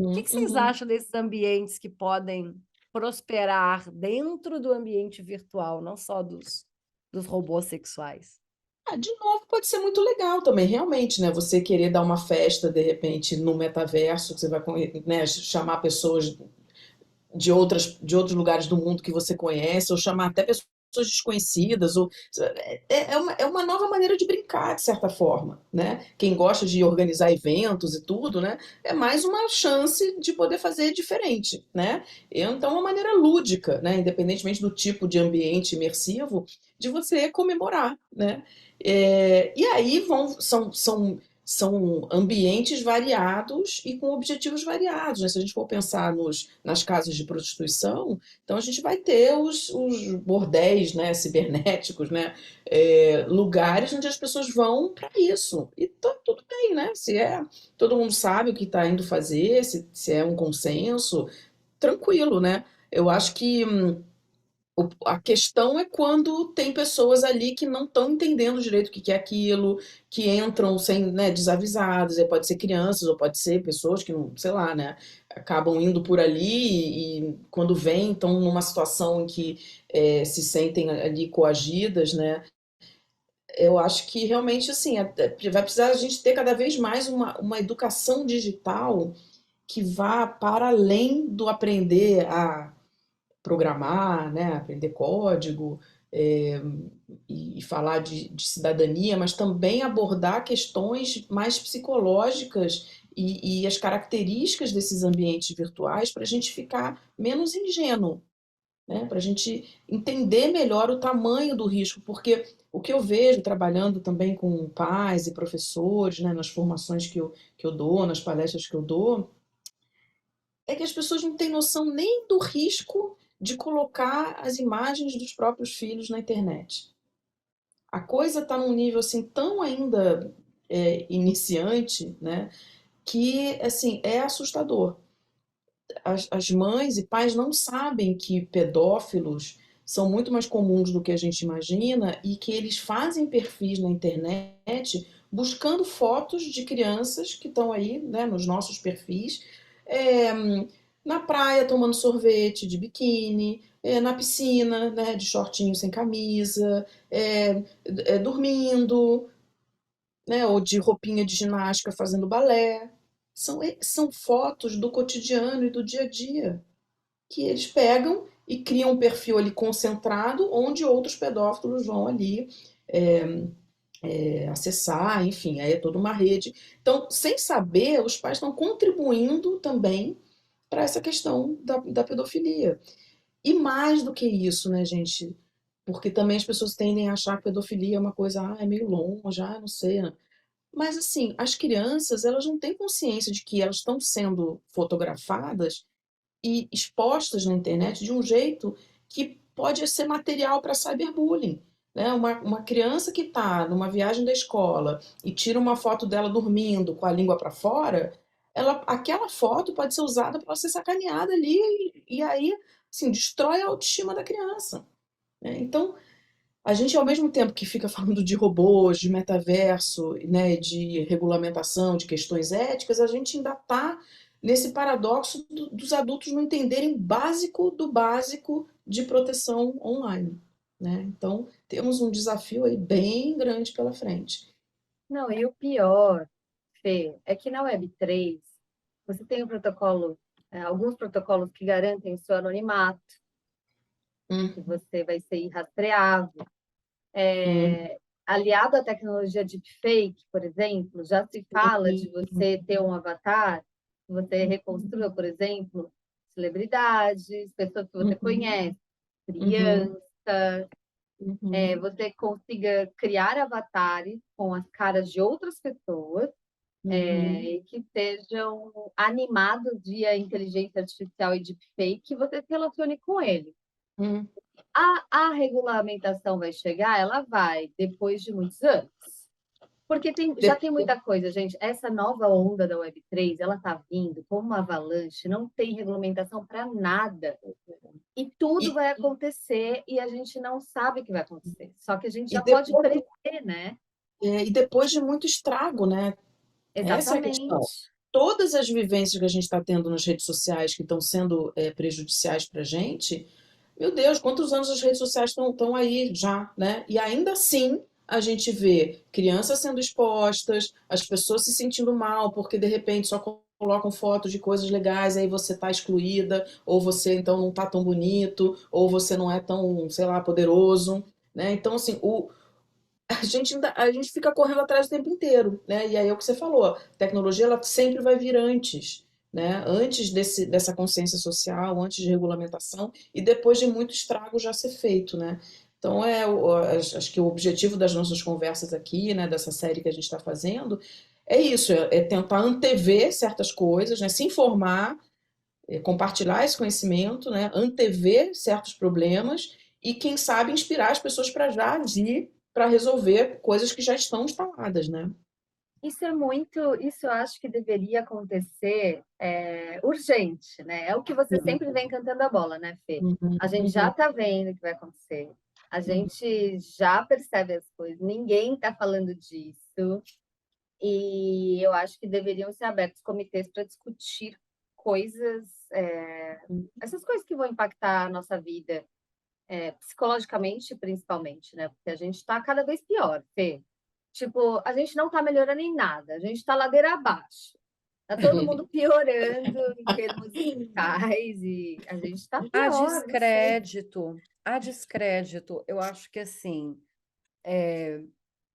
O que uhum, que vocês uhum. acham desses ambientes que podem prosperar dentro do ambiente virtual, não só dos robôs sexuais? Ah, de novo, pode ser muito legal também, realmente, né? Você querer dar uma festa, de repente, no metaverso, que você vai, né, chamar pessoas de outros lugares do mundo que você conhece, ou chamar até pessoas desconhecidas, ou é uma nova maneira de brincar, de certa forma, né? Quem gosta de organizar eventos e tudo, né? É mais uma chance de poder fazer diferente, né? Então, é uma maneira lúdica, né? Independentemente do tipo de ambiente imersivo, de você comemorar, né? E aí são ambientes variados e com objetivos variados, né? Se a gente for pensar nas casas de prostituição, então a gente vai ter os bordéis, né, cibernéticos, né, lugares onde as pessoas vão para isso. E tá tudo bem, né? Se todo mundo sabe o que está indo fazer, se é um consenso, tranquilo, né? Eu acho que A questão é quando tem pessoas ali que não estão entendendo direito o que que é aquilo, que entram sem, né, desavisados, aí pode ser crianças ou pode ser pessoas que não, sei lá, né, acabam indo por ali e quando vêm estão numa situação em que se sentem ali coagidas, né? Eu acho que realmente assim vai precisar a gente ter cada vez mais uma educação digital que vá para além do aprender a programar, né, aprender código, é, e falar de cidadania, mas também abordar questões mais psicológicas e as características desses ambientes virtuais para a gente ficar menos ingênuo, né, para a gente entender melhor o tamanho do risco, porque o que eu vejo trabalhando também com pais e professores, né, nas formações que eu dou, nas palestras que eu dou, é que as pessoas não têm noção nem do risco de colocar as imagens dos próprios filhos na internet. A coisa está num nível assim tão ainda iniciante, né, que assim é assustador. As mães e pais não sabem que pedófilos são muito mais comuns do que a gente imagina e que eles fazem perfis na internet buscando fotos de crianças que estão aí, né, nos nossos perfis, é, na praia tomando sorvete de biquíni, na piscina, né, de shortinho sem camisa, dormindo, né, ou de roupinha de ginástica fazendo balé. São fotos do cotidiano e do dia a dia que eles pegam e criam um perfil ali concentrado, onde outros pedófilos vão ali acessar, enfim, aí é toda uma rede. Então, sem saber, os pais estão contribuindo também para essa questão da pedofilia. E mais do que isso, né, gente? Porque também as pessoas tendem a achar que pedofilia é uma coisa, é meio longe, não sei, né? Mas assim, as crianças, elas não têm consciência de que elas estão sendo fotografadas e expostas na internet de um jeito que pode ser material para cyberbullying. Né? Uma criança que está numa viagem da escola e tira uma foto dela dormindo com a língua para fora, aquela foto pode ser usada para ser sacaneada ali e aí assim, destrói a autoestima da criança. Né? Então, a gente, ao mesmo tempo que fica falando de robôs, de metaverso, né, de regulamentação, de questões éticas, a gente ainda está nesse paradoxo dos adultos não entenderem básico do básico de proteção online. Né? Então, temos um desafio aí bem grande pela frente. Não, e o pior, Fê, é que na Web3 você tem alguns protocolos que garantem o seu anonimato, que você vai ser irrastreável. Aliado à tecnologia deepfake, por exemplo, já se fala de você ter um avatar, que você reconstrua, por exemplo, celebridades, pessoas que você conhece, crianças, você consiga criar avatares com as caras de outras pessoas, que sejam animados via inteligência artificial e deepfake, que você se relacione com ele. A regulamentação vai chegar? Ela vai, depois de muitos anos. Porque já tem muita coisa, gente. Essa nova onda da Web3, ela está vindo como uma avalanche, não tem regulamentação para nada. E tudo vai acontecer e a gente não sabe o que vai acontecer. Só que a gente já pode prever, né? E depois de muito estrago, né? Essa é a questão. Exatamente. Todas as vivências que a gente está tendo nas redes sociais que estão sendo prejudiciais para a gente, meu Deus, quantos anos as redes sociais estão aí já, né? E ainda assim a gente vê crianças sendo expostas, as pessoas se sentindo mal porque de repente só colocam fotos de coisas legais, aí você está excluída, ou você então não está tão bonito, ou você não é tão, sei lá, poderoso, né? Então assim, a gente fica correndo atrás o tempo inteiro, né? E aí é o que você falou, a tecnologia ela sempre vai vir antes, né? Antes dessa consciência social, antes de regulamentação e depois de muito estrago já ser feito, né? Então acho que o objetivo das nossas conversas aqui, né, dessa série que a gente está fazendo, é isso, é tentar antever certas coisas, né? Se informar, compartilhar esse conhecimento, né? Antever certos problemas e, quem sabe, inspirar as pessoas para já agir para resolver coisas que já estão instaladas, né? Isso eu acho que deveria acontecer urgente, né? É o que você Uhum, sempre vem cantando a bola, né, Fê? uhum, A gente já uhum, está vendo o que vai acontecer. A uhum, gente já percebe as coisas. Ninguém está falando disso. E eu acho que deveriam ser abertos comitês para discutir coisas, essas coisas que vão impactar a nossa vida, psicologicamente, principalmente, né? Porque a gente está cada vez pior, Fê. Tipo, a gente não está melhorando em nada, a gente está ladeira abaixo. Tá todo mundo piorando em termos mentais e a gente está A pior, não sei. descrédito, a descrédito, eu acho que assim,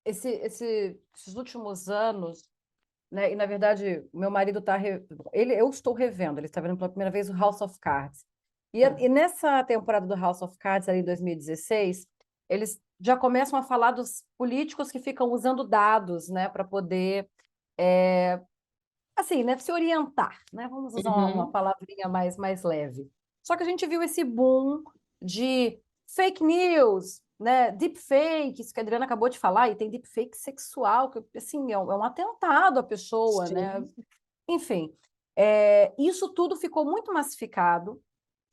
esses últimos anos, né? E na verdade, meu marido está eu estou revendo, ele está vendo pela primeira vez o House of Cards. Tá. E nessa temporada do House of Cards, ali em 2016, eles já começam a falar dos políticos que ficam usando dados, né, para poder, assim, né, se orientar, né? Vamos usar uma uhum, palavrinha mais leve. Só que a gente viu esse boom de fake news, né? Deepfake, isso que a Adriana acabou de falar, e tem deepfake sexual, que assim, é um atentado à pessoa, né? sim, Enfim, isso tudo ficou muito massificado.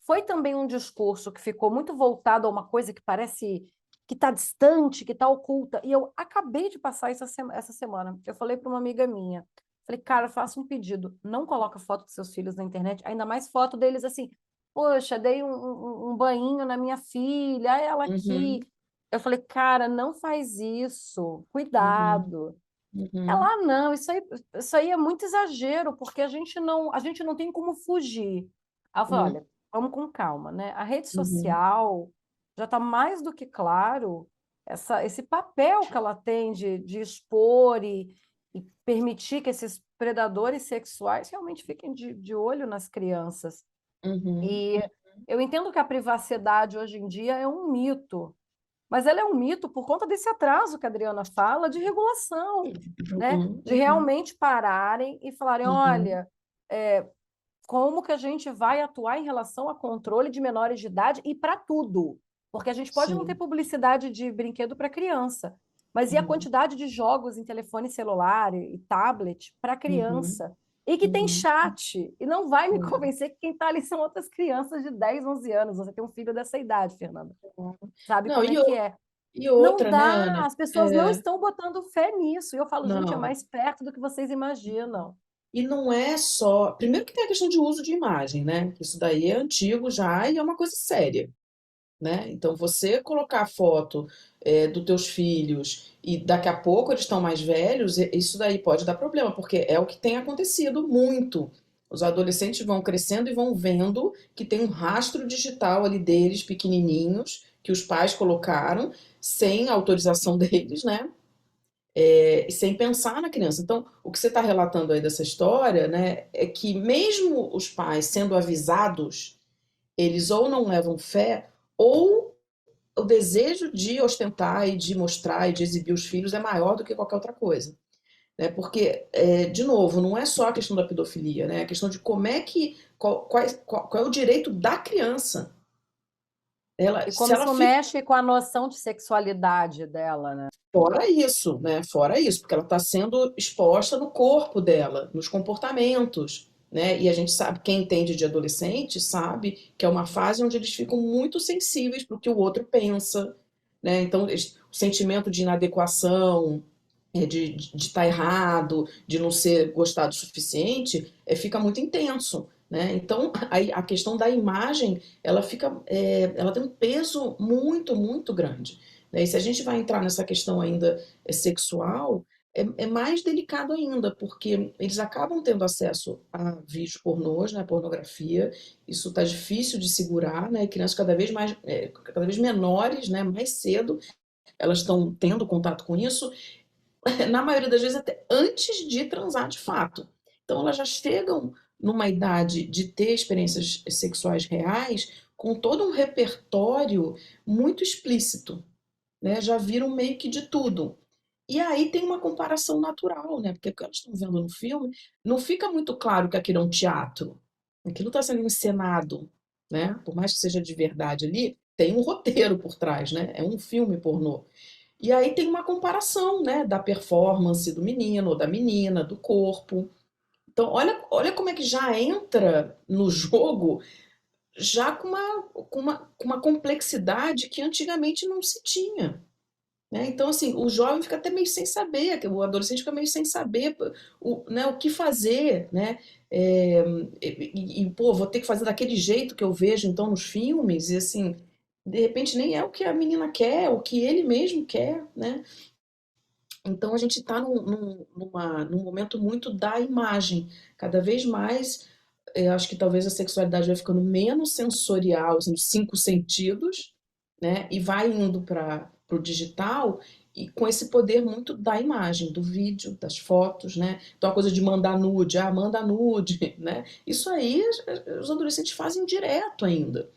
Foi também um discurso que ficou muito voltado a uma coisa que parece que está distante, que está oculta. E eu acabei de passar isso essa semana. Eu falei para uma amiga minha, falei, cara, faça um pedido, não coloca foto dos seus filhos na internet, ainda mais foto deles assim, poxa, dei um banho na minha filha, ela aqui. uhum, Eu falei, cara, não faz isso, uhum, cuidado. Ela, uhum, não, isso aí é muito exagero, porque a gente não tem como fugir. Aí eu falei, uhum, olha, vamos com calma, né? A rede uhum, social já está mais do que claro esse papel que ela tem de expor e permitir que esses predadores sexuais realmente fiquem de olho nas crianças. uhum, E eu entendo que a privacidade hoje em dia é um mito, mas ela é um mito por conta desse atraso que a Adriana fala de regulação, né? uhum, De uhum, realmente pararem e falarem, uhum, olha, como que a gente vai atuar em relação a controle de menores de idade e para tudo? Porque a gente pode não ter sim, publicidade de brinquedo para criança, mas e a uhum, quantidade de jogos em telefone celular e tablet para uhum, criança? E que tem uhum, chat. E não vai me sim. convencer que quem está ali são outras crianças de 10, 11 anos. Você tem um filho dessa idade, Fernanda. Sabe Não, como é que é? e Não outra, né, dá, Ana? as pessoas não É, estão botando fé nisso. E eu falo, gente, é não. mais perto do que vocês imaginam. E não é só. Primeiro que tem a questão de uso de imagem, né? Isso daí é antigo já e é uma coisa séria, né? Então, você colocar foto dos teus filhos e daqui a pouco eles estão mais velhos, isso daí pode dar problema, porque é o que tem acontecido muito. Os adolescentes vão crescendo e vão vendo que tem um rastro digital ali deles, pequenininhos, que os pais colocaram sem autorização deles, né? E sem pensar na criança. Então, o que você está relatando aí dessa história, né, é que mesmo os pais sendo avisados, eles ou não levam fé, ou o desejo de ostentar e de mostrar e de exibir os filhos é maior do que qualquer outra coisa. Né? Porque, de novo, não é só a questão da pedofilia, né? É a questão de como é que. Qual é o direito da criança? E Se como ela isso fica. mexe com a noção de sexualidade dela, né? Fora isso, né? Fora isso, porque ela está sendo exposta no corpo dela, nos comportamentos, né? E a gente sabe, quem entende de adolescente sabe que é uma fase onde eles ficam muito sensíveis para o que o outro pensa, né? Então, o sentimento de inadequação, de estar errado, de não ser gostado o suficiente, fica muito intenso. Né? Então, a questão da imagem, ela fica, ela tem um peso muito, muito grande. Né? E se a gente vai entrar nessa questão ainda sexual, é mais delicado ainda, porque eles acabam tendo acesso a vídeos pornôs, né, pornografia, isso está difícil de segurar, né, crianças cada vez mais, cada vez menores, né, mais cedo, elas estão tendo contato com isso, na maioria das vezes até antes de transar de fato. Então elas já chegam numa idade de ter experiências sexuais reais com todo um repertório muito explícito, né? Já viram meio que de tudo. E aí tem uma comparação natural, né? Porque o que elas estão vendo no filme, não fica muito claro que aquilo é um teatro. Aquilo está sendo encenado, né? Por mais que seja de verdade ali, tem um roteiro por trás, né? É um filme pornô. E aí tem uma comparação, né, da performance do menino ou da menina, do corpo. Então, olha como é que já entra no jogo já com uma complexidade que antigamente não se tinha, né? Então, assim, o jovem fica até meio sem saber, o adolescente fica meio sem saber né, o que fazer, né? É, pô, vou ter que fazer daquele jeito que eu vejo, então, nos filmes, e assim, de repente nem é o que a menina quer, o que ele mesmo quer, né? Então a gente está num momento muito da imagem. Cada vez mais, eu acho que talvez a sexualidade vai ficando menos sensorial, assim, dos cinco sentidos, né? E vai indo para o digital e com esse poder muito da imagem, do vídeo, das fotos, né? Então a coisa de mandar nude, manda nude, né? Isso aí os adolescentes fazem direto ainda.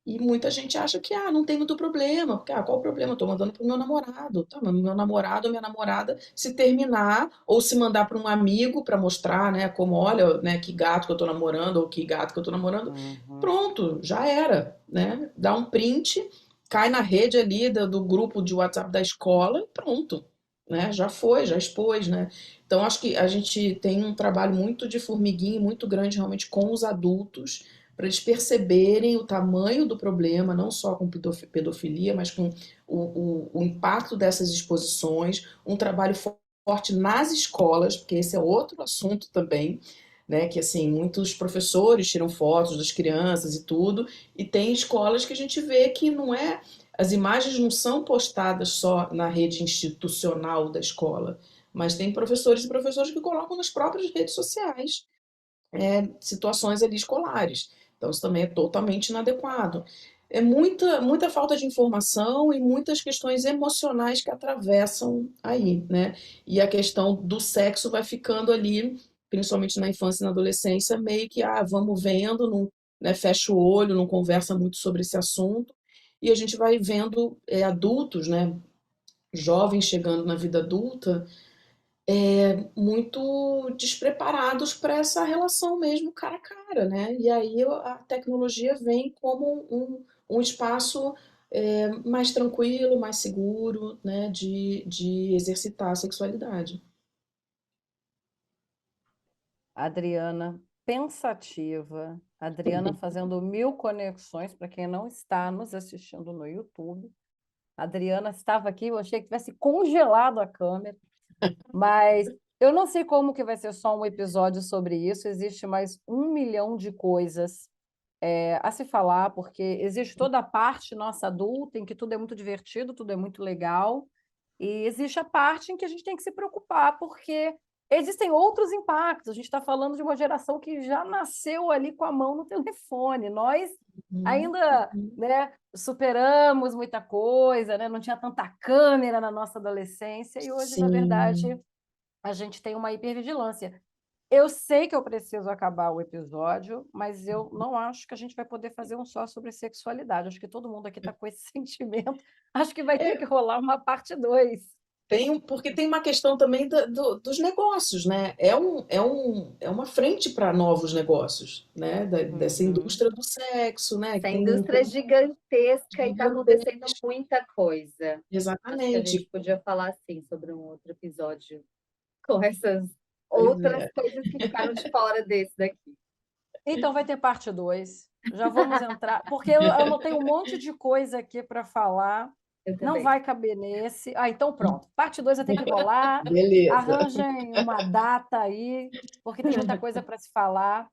E muita gente acha que não tem muito problema, porque qual o problema? Eu tô mandando pro meu namorado, tá? Mas meu namorado ou minha namorada se terminar ou se mandar para um amigo para mostrar, né, como olha, né, que gato que eu tô namorando ou que gato que eu tô namorando, Uhum. pronto, já era, né? Dá um print, cai na rede ali do grupo de WhatsApp da escola e pronto, né? Já foi, já expôs, né? Então acho que a gente tem um trabalho muito de formiguinha, muito grande realmente com os adultos para eles perceberem o tamanho do problema, não só com pedofilia, mas com o impacto dessas exposições, um trabalho forte nas escolas, porque esse é outro assunto também, né, que assim, muitos professores tiram fotos das crianças e tudo, e tem escolas que a gente vê que não é, as imagens não são postadas só na rede institucional da escola, mas tem professores e professores que colocam nas próprias redes sociais situações ali escolares. Então, isso também é totalmente inadequado. É muita falta de informação e muitas questões emocionais que atravessam aí, né? E a questão do sexo vai ficando ali, principalmente na infância e na adolescência, meio que, vamos vendo, não, né, fecha o olho, não conversa muito sobre esse assunto, e a gente vai vendo adultos, né, jovens chegando na vida adulta, muito despreparados para essa relação mesmo cara a cara, né? E aí a tecnologia vem como um espaço mais tranquilo, mais seguro, né? De exercitar a sexualidade. Adriana pensativa, Adriana fazendo mil conexões para quem não está nos assistindo no YouTube. A Adriana estava aqui, eu achei que tivesse congelado a câmera, mas eu não sei como que vai ser só um episódio sobre isso, existe mais 1 milhão de coisas a se falar, porque existe toda a parte nossa adulta, em que tudo é muito divertido, tudo é muito legal, e existe a parte em que a gente tem que se preocupar, porque existem outros impactos. A gente está falando de uma geração que já nasceu ali com a mão no telefone. Nós Uhum, ainda, uhum. né, superamos muita coisa, né? Não tinha tanta câmera na nossa adolescência, e hoje, na verdade, Sim. a gente tem uma hipervigilância. Eu sei que eu preciso acabar o episódio, mas eu não acho que a gente vai poder fazer um só sobre sexualidade. Acho que todo mundo aqui está com esse sentimento. Acho que vai ter que rolar uma parte 2. Porque tem uma questão também dos negócios, né? É uma frente para novos negócios, né? Dessa Uhum. indústria do sexo, né? Que Essa tem um indústria é gigantesca e está acontecendo gigantesco. muita coisa. Acho que a gente Exatamente. podia falar assim sobre um outro episódio com essas Pois outras é. coisas que ficaram de fora desse daqui. Então vai ter parte 2. Já vamos entrar, porque eu anotei um monte de coisa aqui para falar. Eu Não também. vai caber nesse. Então pronto. Parte 2 vai ter que rolar. Beleza. Arranjem uma data aí, porque tem muita coisa para se falar.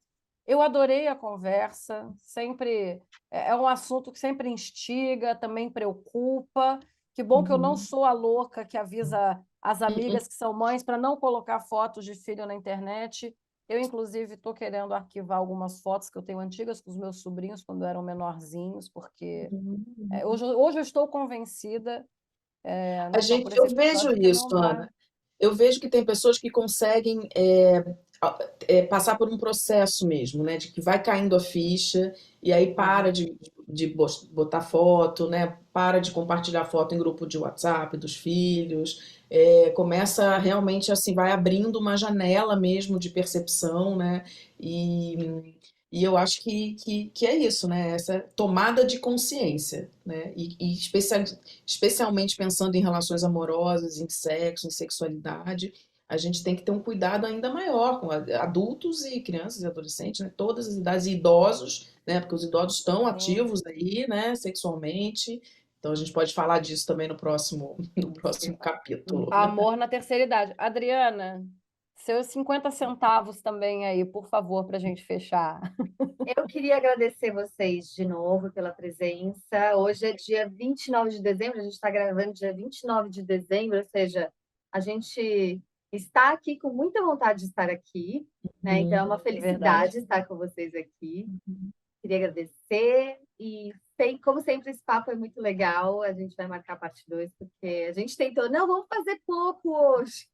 Eu adorei a conversa, sempre é um assunto que sempre instiga, também preocupa. Que bom que eu não Uhum. sou a louca que avisa as amigas que são mães para não colocar fotos de filho na internet. Eu, inclusive, estou querendo arquivar algumas fotos que eu tenho antigas com os meus sobrinhos quando eram menorzinhos, porque Uhum. hoje eu estou convencida, A não só por gente, esse eu vejo episódio, que isso, não vai. Ana. Eu vejo que tem pessoas que conseguem passar por um processo mesmo, né? De que vai caindo a ficha e aí para Uhum. de botar foto, né? Para de compartilhar foto em grupo de WhatsApp dos filhos. Começa realmente assim, vai abrindo uma janela mesmo de percepção, né? E E eu acho que é isso, né? Essa tomada de consciência, né? Especialmente pensando em relações amorosas, em sexo, em sexualidade, a gente tem que ter um cuidado ainda maior com adultos e crianças e adolescentes, né? Todas as idades, e idosos, né? Porque os idosos estão Sim. ativos aí, né? Sexualmente. Então a gente pode falar disso também no próximo capítulo. Amor na terceira idade. Adriana, seus 50 centavos também aí, por favor, para a gente fechar. Eu queria agradecer vocês de novo pela presença. Hoje é dia 29 de dezembro, a gente está gravando dia 29 de dezembro, ou seja, a gente está aqui com muita vontade de estar aqui, né? Então é uma É verdade. felicidade estar com vocês aqui. Queria agradecer e, como sempre, esse papo é muito legal. A gente vai marcar a parte 2, porque a gente tentou, não, vamos fazer pouco hoje.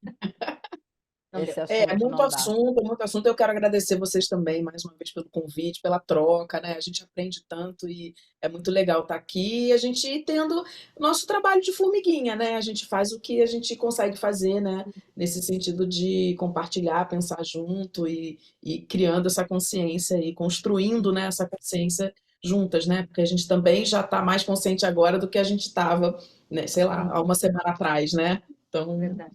Não deu. Esse assunto Muito não dá. assunto, muito assunto. Eu quero agradecer vocês também, mais uma vez, pelo convite, pela troca, né? A gente aprende tanto e é muito legal estar aqui. E a gente tendo nosso trabalho de formiguinha, né? A gente faz o que a gente consegue fazer, né? Nesse sentido de compartilhar, pensar junto e criando essa consciência e construindo, né, essa consciência juntas, né? Porque a gente também já está mais consciente agora do que a gente estava, né, sei lá, há uma semana atrás, né? Então, Verdade.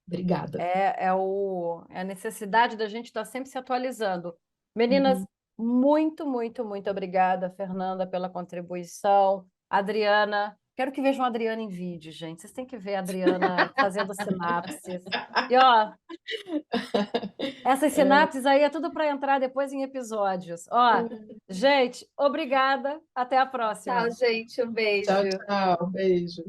obrigada. É a necessidade da gente estar sempre se atualizando. Meninas, muito, muito, muito obrigada, Fernanda, pela contribuição. Adriana, quero que vejam a Adriana em vídeo, gente. Vocês têm que ver a Adriana fazendo sinapses. E, ó, essas sinapses aí é tudo para entrar depois em episódios. Ó, gente, obrigada. Até a próxima. Tchau, gente. Um beijo. Tchau, tchau. Beijo.